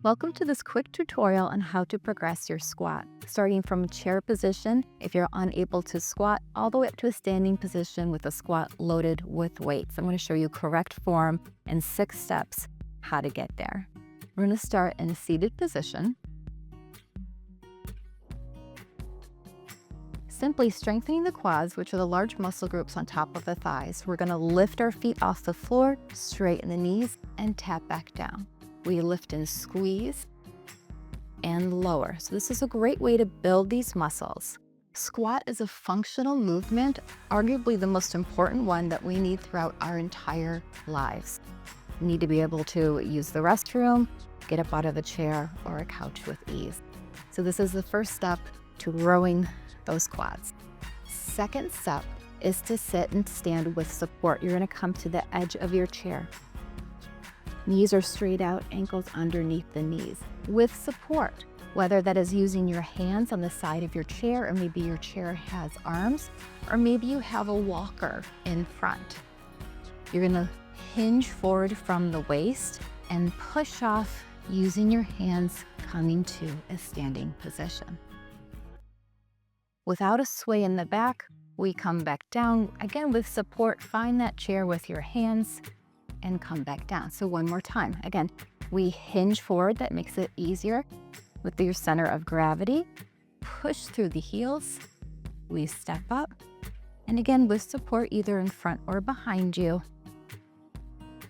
Welcome to this quick tutorial on how to progress your squat, starting from chair position if you're unable to squat, all the way up to a standing position with a squat loaded with weights. I'm going to show you correct form and 6 steps how to get there. We're going to start in a seated position. Simply strengthening the quads, which are the large muscle groups on top of the thighs. We're going to lift our feet off the floor, straighten the knees, and tap back down. We lift and squeeze and lower. So this is a great way to build these muscles. Squat is a functional movement, arguably the most important one that we need throughout our entire lives. We need to be able to use the restroom, get up out of the chair or a couch with ease. So this is the first step to growing those quads. Second step is to sit and stand with support. You're going to come to the edge of your chair. Knees are straight out, ankles underneath the knees with support, whether that is using your hands on the side of your chair, or maybe your chair has arms, or maybe you have a walker in front. You're going to hinge forward from the waist and push off using your hands, coming to a standing position. Without a sway in the back, we come back down. Again, with support, find that chair with your hands and come back down. So one more time. Again, we hinge forward. That makes it easier with your center of gravity. Push through the heels. We step up. And again, with support either in front or behind you,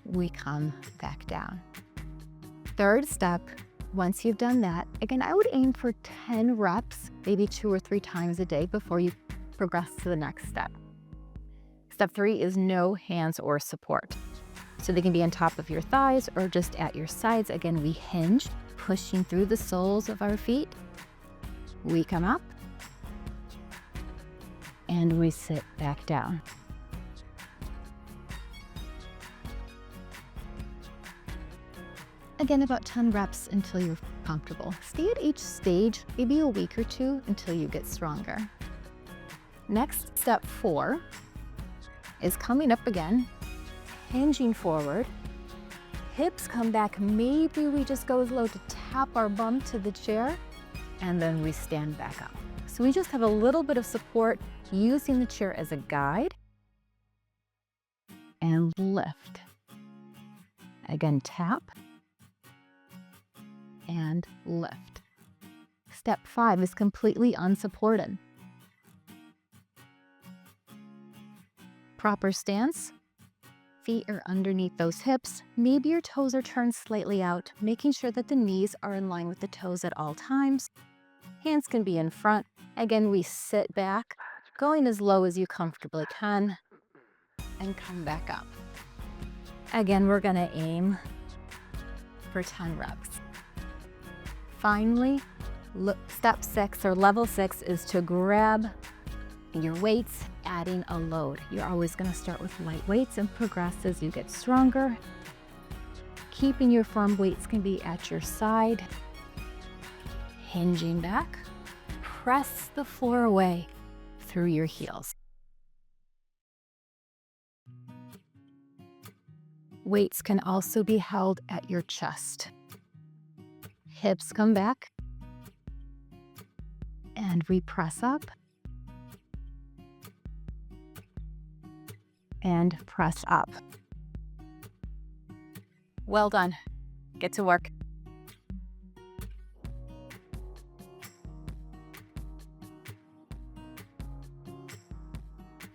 we come back down. Third step, once you've done that, again, I would aim for 10 reps, maybe 2 or 3 times a day before you progress to the next step. Step 3 is no hands or support. So they can be on top of your thighs or just at your sides. Again, we hinge, pushing through the soles of our feet. We come up and we sit back down. Again, about 10 reps until you're comfortable. Stay at each stage, maybe a week or 2 until you get stronger. Next, step 4 is coming up again, hinging forward, hips come back. Maybe we just go as low to tap our bum to the chair, and then we stand back up. So we just have a little bit of support using the chair as a guide, and lift. Again, tap and lift. Step 5 is completely unsupported. Proper stance. Feet are underneath those hips. Maybe your toes are turned slightly out, making sure that the knees are in line with the toes at all times. Hands can be in front. Again, we sit back, going as low as you comfortably can, and come back up. Again, we're going to aim for 10 reps. Finally, step 6 or level 6 is to grab your weights, adding a load. You're always going to start with light weights and progress as you get stronger. Keeping your firm weights can be at your side. Hinging back, press the floor away through your heels. Weights can also be held at your chest. Hips come back, and we press up and press up. Well done. Get to work.